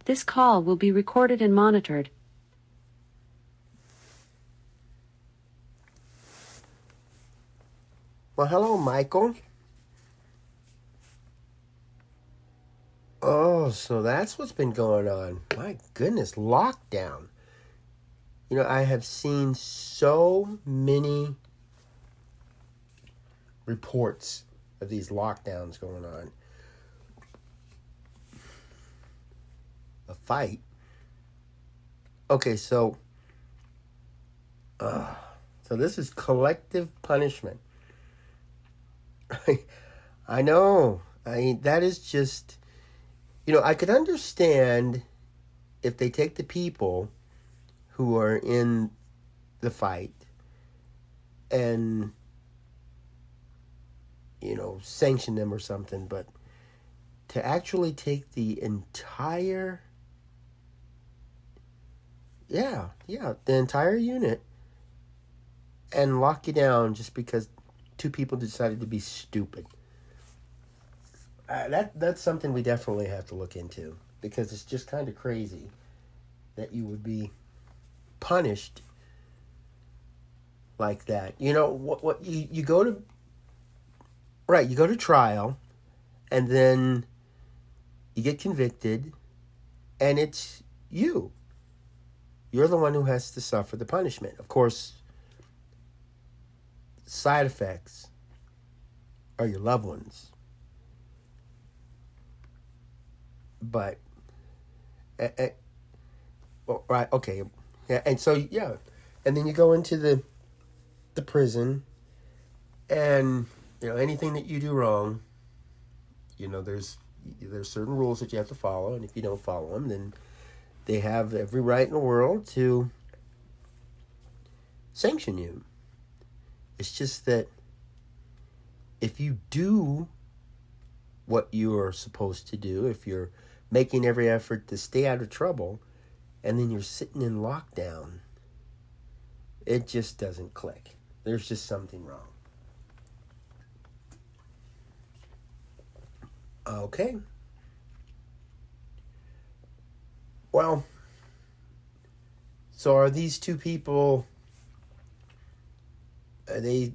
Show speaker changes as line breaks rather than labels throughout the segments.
This call will be recorded and monitored.
Well, hello, Michael. Oh, so that's what's been going on. My goodness, lockdown. You know, I have seen so many reports of these lockdowns going on. A fight? Okay, so this is collective punishment. I know. That is just, I could understand if they take the people who are in the fight and, sanction them or something, but to actually take the entire, the entire unit and lock you down just because two people decided to be stupid. That's something we definitely have to look into, because it's just kind of crazy that you would be punished like that. You go to you go to trial, and then you get convicted, and it's you're the one who has to suffer the punishment. Of course, side effects are your loved ones. But, right, okay, yeah, and so, and then you go into the prison, and, anything that you do wrong, there's certain rules that you have to follow, and if you don't follow them, then they have every right in the world to sanction you. It's just that if you do what you are supposed to do, if you're making every effort to stay out of trouble, and then you're sitting in lockdown, it just doesn't click. There's just something wrong. Okay. Well, so are these two people, are they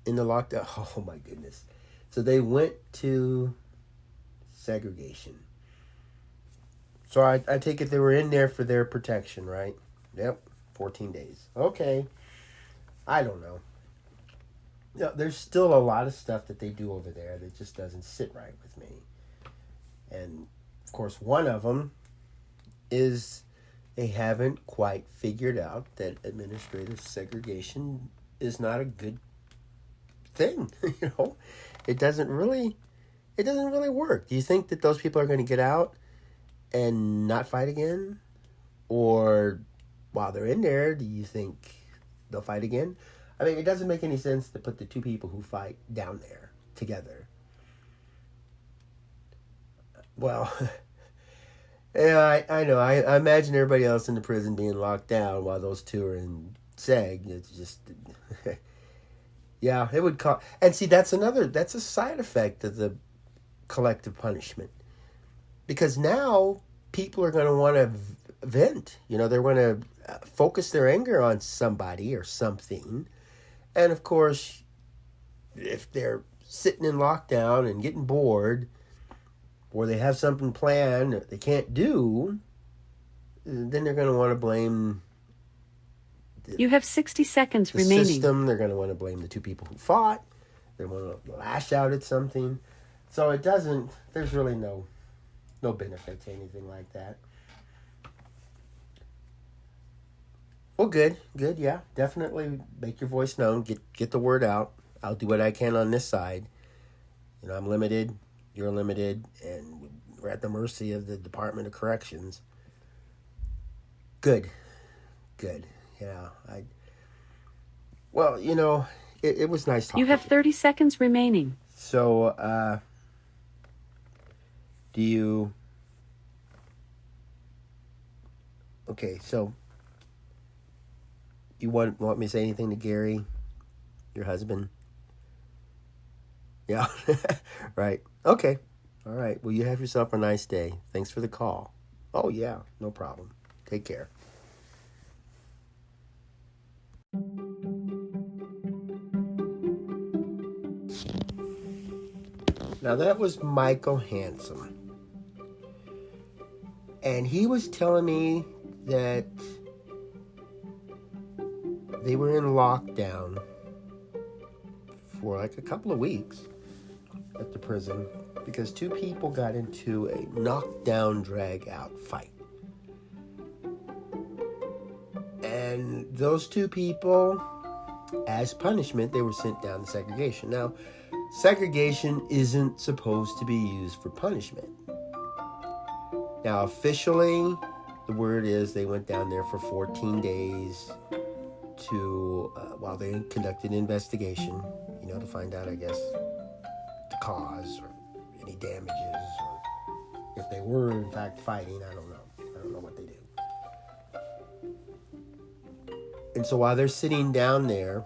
in the lockdown? Oh my goodness. So they went to segregation. So I take it they were in there for their protection, right? Yep, 14 days. Okay. I don't know. There's still a lot of stuff that they do over there that just doesn't sit right with me. And, of course, one of them is they haven't quite figured out that administrative segregation is not a good thing. It doesn't really work. Do you think that those people are going to get out and not fight again? Or while they're in there, do you think they'll fight again? I mean, it doesn't make any sense to put the two people who fight down there together. Well, yeah, I know. I imagine everybody else in the prison being locked down while those two are in seg. It's just, yeah, it would cause. And see, that's a side effect of the collective punishment. Because now people are going to want to vent. They're going to focus their anger on somebody or something. And of course, if they're sitting in lockdown and getting bored, or they have something planned that they can't do, then they're going to want to blame
You have 60 seconds
the
remaining.
system. They're going to want to blame the two people who fought. They want to lash out at something. So there's really no benefit to anything like that. Well, good, yeah. Definitely make your voice known. Get the word out. I'll do what I can on this side. I'm limited. You're limited, and we're at the mercy of the Department of Corrections. Good. Yeah. It was nice talking.
You have 30 seconds remaining.
So, do you... Okay, so you want me to say anything to Gary, your husband? Yeah, right. Okay. All right. Well, you have yourself a nice day. Thanks for the call. Oh, yeah, no problem. Take care. Now, that was Michael Handsome. And he was telling me that they were in lockdown for like a couple of weeks at the prison because two people got into a knockdown, drag-out fight. And those two people, as punishment, they were sent down to segregation. Now, segregation isn't supposed to be used for punishment. Now, officially, the word is they went down there for 14 days to, while they conducted an investigation, to find out, I guess, the cause or any damages, or if they were, in fact, fighting. I don't know. I don't know what they do. And so while they're sitting down there,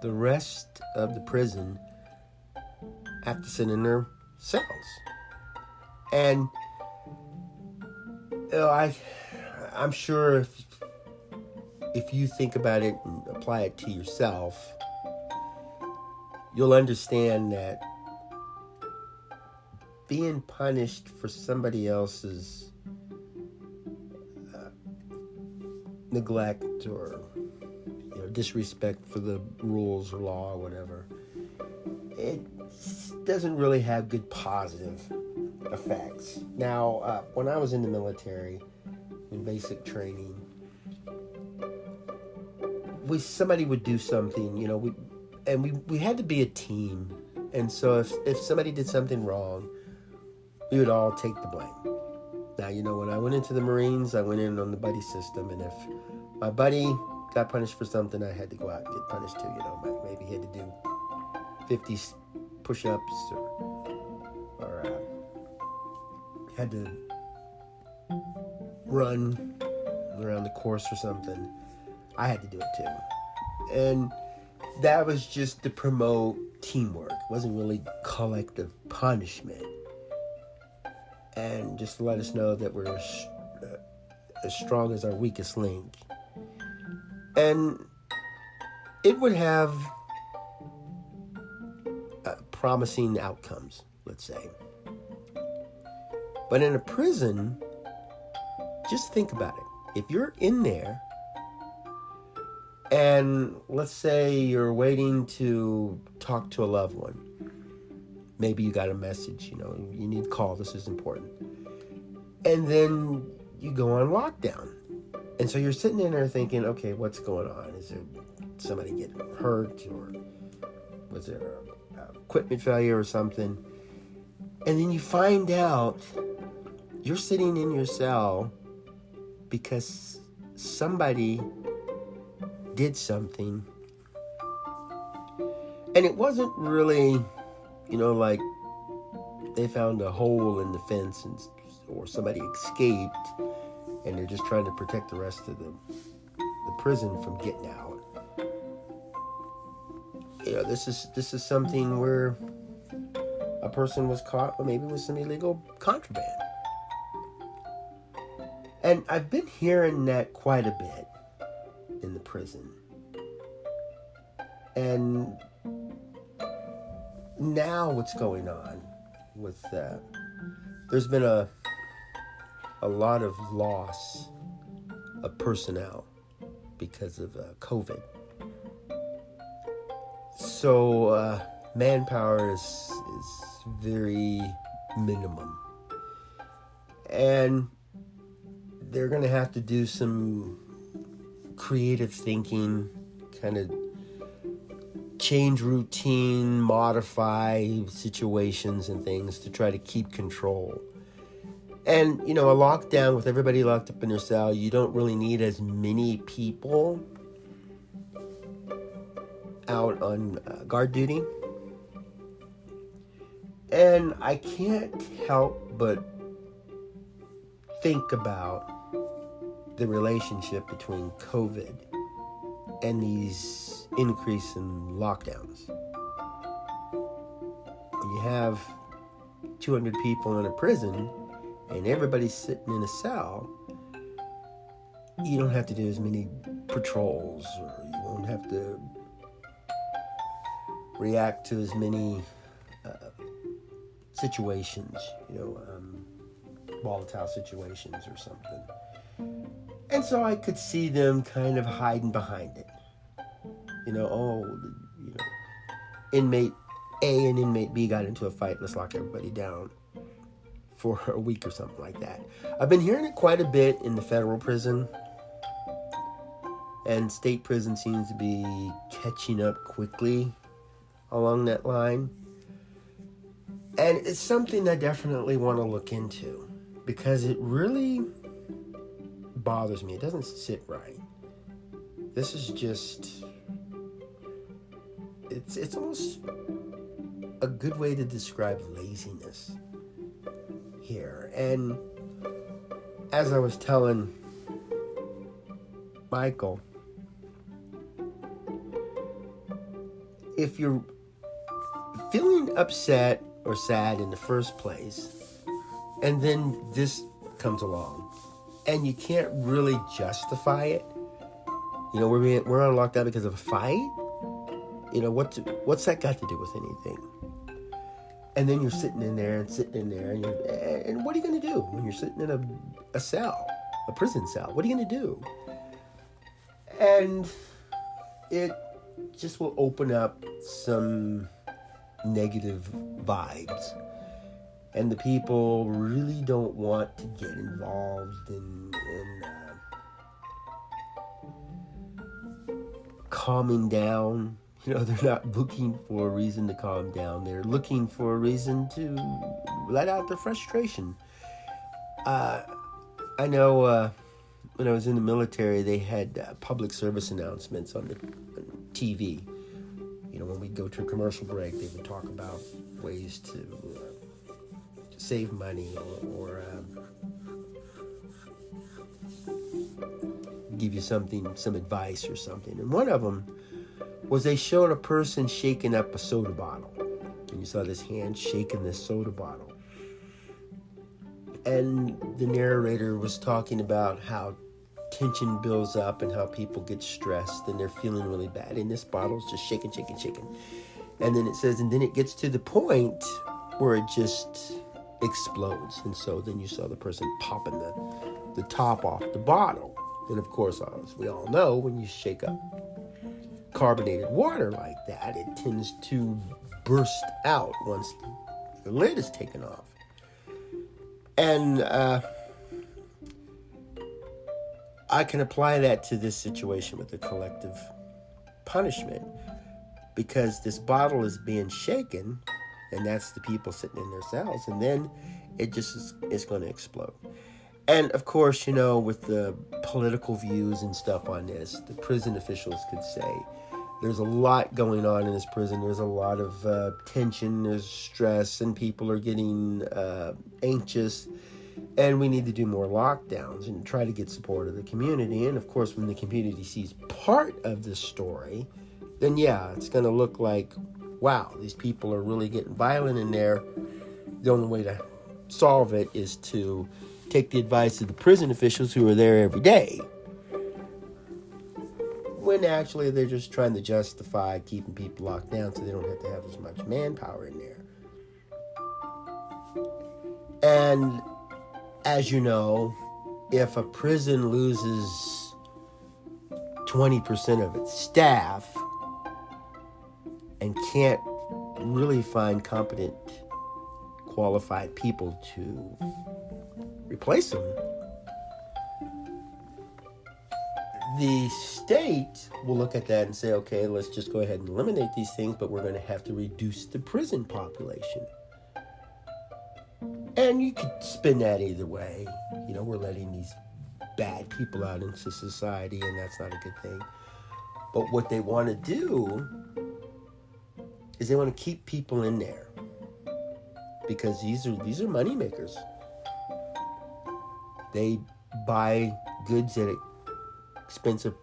the rest of the prison have to sit in their cells. And I'm sure if you think about it and apply it to yourself, you'll understand that being punished for somebody else's neglect or disrespect for the rules or law or whatever, it doesn't really have good positive effects. Now, when I was in the military, in basic training, somebody would do something, we had to be a team. And so if somebody did something wrong, we would all take the blame. Now, when I went into the Marines, I went in on the buddy system, and if my buddy got punished for something, I had to go out and get punished too. Maybe he had to do 50 push-ups or had to run around the course or something. I had to do it too. And that was just to promote teamwork. It wasn't really collective punishment. And just to let us know that we're as strong as our weakest link. And it would have promising outcomes, let's say. But in a prison, just think about it. If you're in there, and let's say you're waiting to talk to a loved one. Maybe you got a message, you need to call, this is important. And then you go on lockdown. And so you're sitting in there thinking, okay, what's going on? Is there somebody getting hurt, or was there a equipment failure or something? And then you find out you're sitting in your cell because somebody did something, and it wasn't really, like they found a hole in the fence or somebody escaped, and they're just trying to protect the rest of the prison from getting out. This is something where a person was caught, maybe with some illegal contraband. And I've been hearing that quite a bit in the prison. And now what's going on with that? There's been a lot of loss of personnel because of COVID. So manpower is very minimum. And they're going to have to do some creative thinking, kind of change routine, modify situations and things to try to keep control. And, a lockdown with everybody locked up in their cell, you don't really need as many people out on guard duty. And I can't help but think about the relationship between COVID and these increase in lockdowns. When you have 200 people in a prison and everybody's sitting in a cell, you don't have to do as many patrols, or you won't have to react to as many situations, volatile situations or something. And so I could see them kind of hiding behind it. Inmate A and inmate B got into a fight, let's lock everybody down for a week or something like that. I've been hearing it quite a bit in the federal prison, and state prison seems to be catching up quickly along that line. And it's something I definitely want to look into, because it really bothers me. It doesn't sit right. This is just, it's almost a good way to describe laziness here. And as I was telling Michael, if you're feeling upset or sad in the first place, and then this comes along, and you can't really justify it, we're on lockdown because of a fight. What's that got to do with anything? And then you're sitting in there, and what are you going to do when you're sitting in a cell, a prison cell? What are you going to do? And it just will open up some negative vibes, and the people really don't want to get involved in calming down. They're not looking for a reason to calm down. They're looking for a reason to let out their frustration. I know when I was in the military, they had public service announcements on the TV. When we'd go to a commercial break, they would talk about ways to save money or give you some advice or something. And one of them was they showed a person shaking up a soda bottle. And you saw this hand shaking this soda bottle. And the narrator was talking about how tension builds up and how people get stressed and they're feeling really bad. And this bottle's just shaking. And then it says, and then it gets to the point where it just explodes. And so then you saw the person popping the top off the bottle. And of course, as we all know, when you shake up carbonated water like that, it tends to burst out once the lid is taken off. And I can apply that to this situation with the collective punishment, because this bottle is being shaken, and that's the people sitting in their cells, and then it just is going to explode. And of course, with the political views and stuff on this, the prison officials could say, there's a lot going on in this prison. There's a lot of tension, there's stress, and people are getting anxious. And we need to do more lockdowns and try to get support of the community. And of course, when the community sees part of this story, then yeah, it's going to look like, wow, these people are really getting violent in there. The only way to solve it is to take the advice of the prison officials who are there every day, when actually they're just trying to justify keeping people locked down so they don't have to have as much manpower in there. And as you know, if a prison loses 20% of its staff and can't really find competent, qualified people to replace them, the state will look at that and say, okay, let's just go ahead and eliminate these things, but we're going to have to reduce the prison population. And you could spin that either way. We're letting these bad people out into society, and that's not a good thing. But what they want to do is they want to keep people in there, because these are money makers. They buy goods at expensive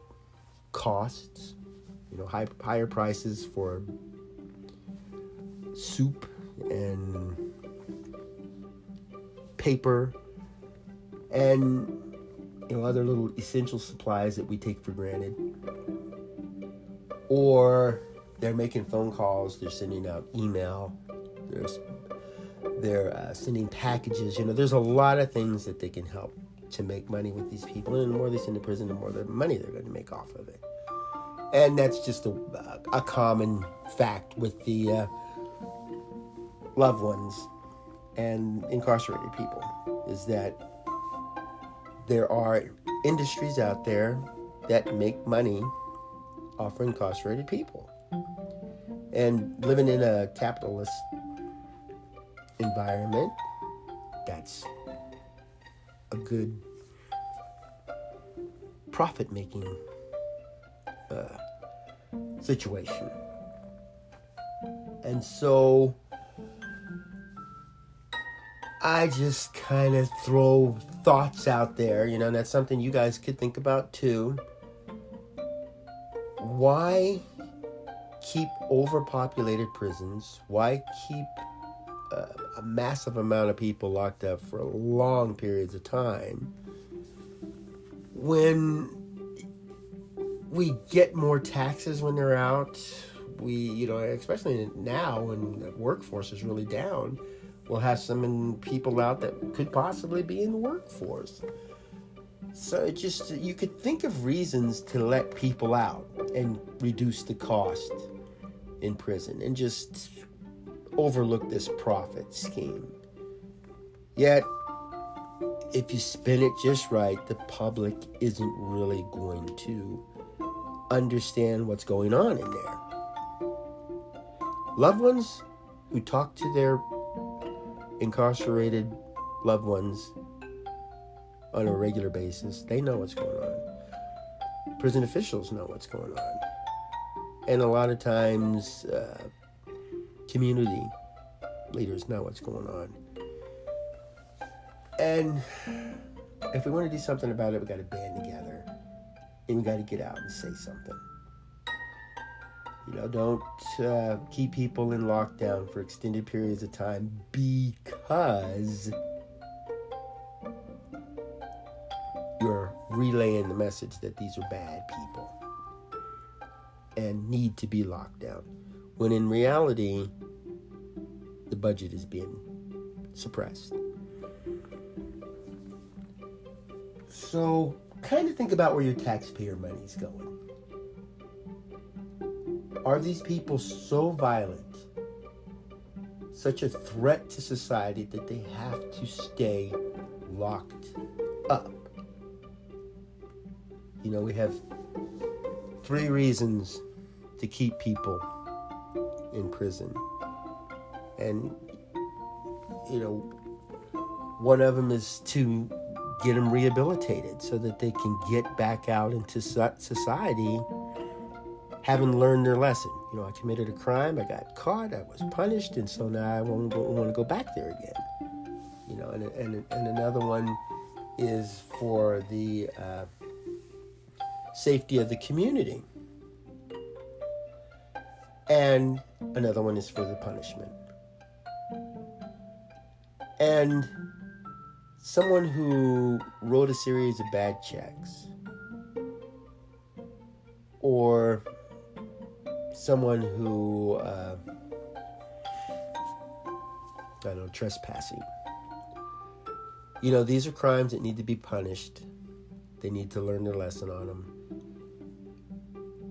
costs, higher prices for soup and paper and other little essential supplies that we take for granted. Or they're making phone calls, they're sending out email, they're sending packages. There's a lot of things that they can help to make money with these people, and the more they send to prison, the more money they're going to make off of it. And that's just a common fact with the loved ones and incarcerated people, is that there are industries out there that make money off of incarcerated people. And living in a capitalist environment, that's a good profit-making situation. And so I just kind of throw thoughts out there, and that's something you guys could think about too. Why keep overpopulated prisons? Why keep a massive amount of people locked up for long periods of time when we get more taxes when they're out? We, especially now when the workforce is really down, we'll have some people out that could possibly be in the workforce. So you could think of reasons to let people out and reduce the cost in prison and just overlook this profit scheme. Yet, if you spin it just right, the public isn't really going to understand what's going on in there. Loved ones who talk to their incarcerated loved ones on a regular basis, they know what's going on. Prison officials know what's going on. And a lot of times, community leaders know what's going on. And if we want to do something about it, we got to band together. And we got to get out and say something. Don't keep people in lockdown for extended periods of time because you're relaying the message that these are bad people and need to be locked down, when in reality, the budget is being suppressed. So, kind of think about where your taxpayer money is going. Are these people so violent, such a threat to society, that they have to stay locked up? We have 3 reasons to keep people in prison. And, one of them is to get them rehabilitated so that they can get back out into society having learned their lesson. I committed a crime, I got caught, I was punished, and so now I won't want to go back there again. And another one is for the safety of the community. And another one is for the punishment. And someone who wrote a series of bad checks, or someone who, trespassing. These are crimes that need to be punished. They need to learn their lesson on them.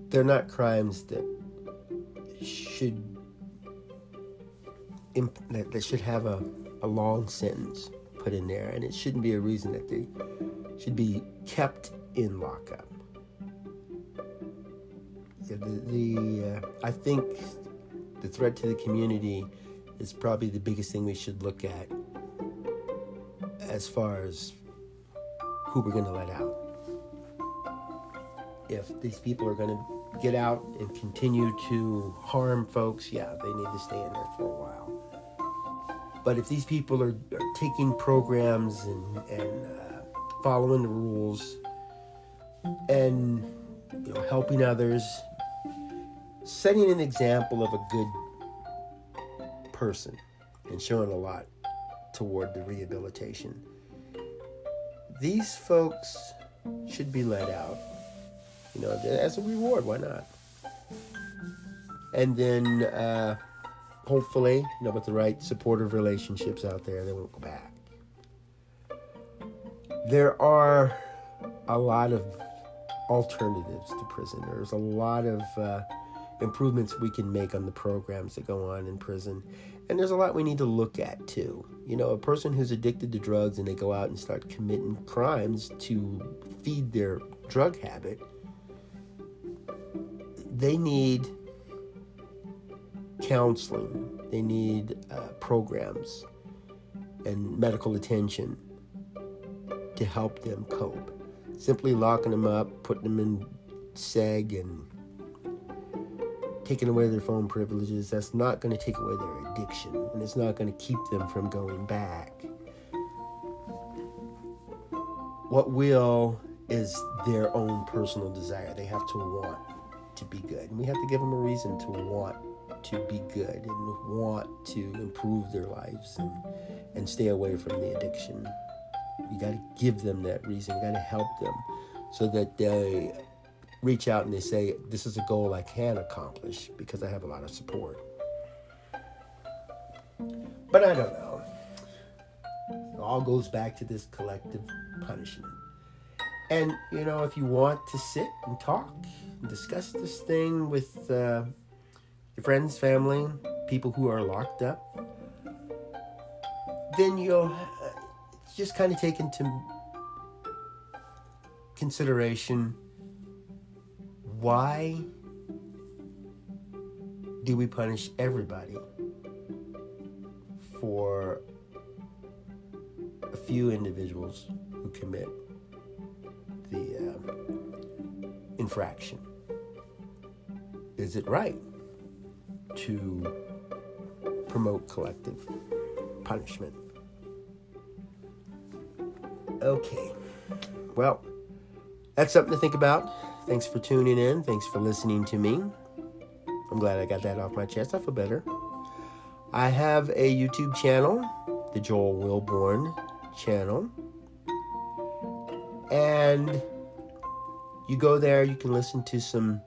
They're not crimes that should have a long sentence put in there, and it shouldn't be a reason that they should be kept in lockup. I think the threat to the community is probably the biggest thing we should look at as far as who we're going to let out. If these people are going to get out and continue to harm folks, yeah, they need to stay in there for a while. But if these people are taking programs and following the rules and helping others, setting an example of a good person and showing a lot toward the rehabilitation, these folks should be let out. You know, as a reward, why not? And then, hopefully, you know, with the right supportive relationships out there, they won't go back. There are a lot of alternatives to prison. There's a lot of improvements we can make on the programs that go on in prison. And there's a lot we need to look at, too. You know, a person who's addicted to drugs and they go out and start committing crimes to feed their drug habit, they need counseling. They need programs and medical attention to help them cope. Simply locking them up, putting them in seg, and taking away their phone privileges, that's not going to take away their addiction, and it's not going to keep them from going back. What will is their own personal desire. They have to want to be good, and we have to give them a reason to want to be good and want to improve their lives and stay away from the addiction. You got to give them that reason. You got to help them so that they reach out and they say, this is a goal I can accomplish because I have a lot of support. But I don't know. It all goes back to this collective punishment. And, you know, if you want to sit and talk and discuss this thing with your friends, family, people who are locked up, then you'll just kind of take into consideration, why do we punish everybody for a few individuals who commit the infraction? Is it right to promote collective punishment? Okay, well, that's something to think about. Thanks for tuning in. Thanks for listening to me. I'm glad I got that off my chest. I feel better. I have a YouTube channel, the Joel Wilborn channel. And you go there, you can listen to some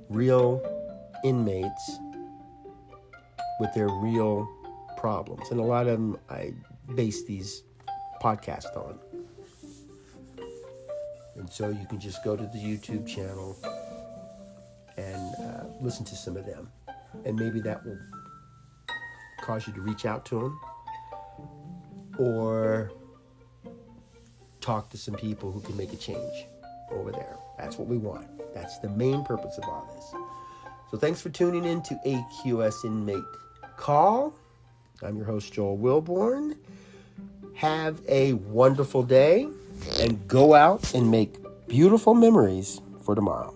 real inmates with their real problems. And a lot of them I base these podcasts on. And so you can just go to the YouTube channel and listen to some of them. And maybe that will cause you to reach out to them or talk to some people who can make a change over there. That's what we want. That's the main purpose of all this. So thanks for tuning in to AQS Inmate Call. I'm your host, Joel Wilborn. Have a wonderful day and go out and make beautiful memories for tomorrow.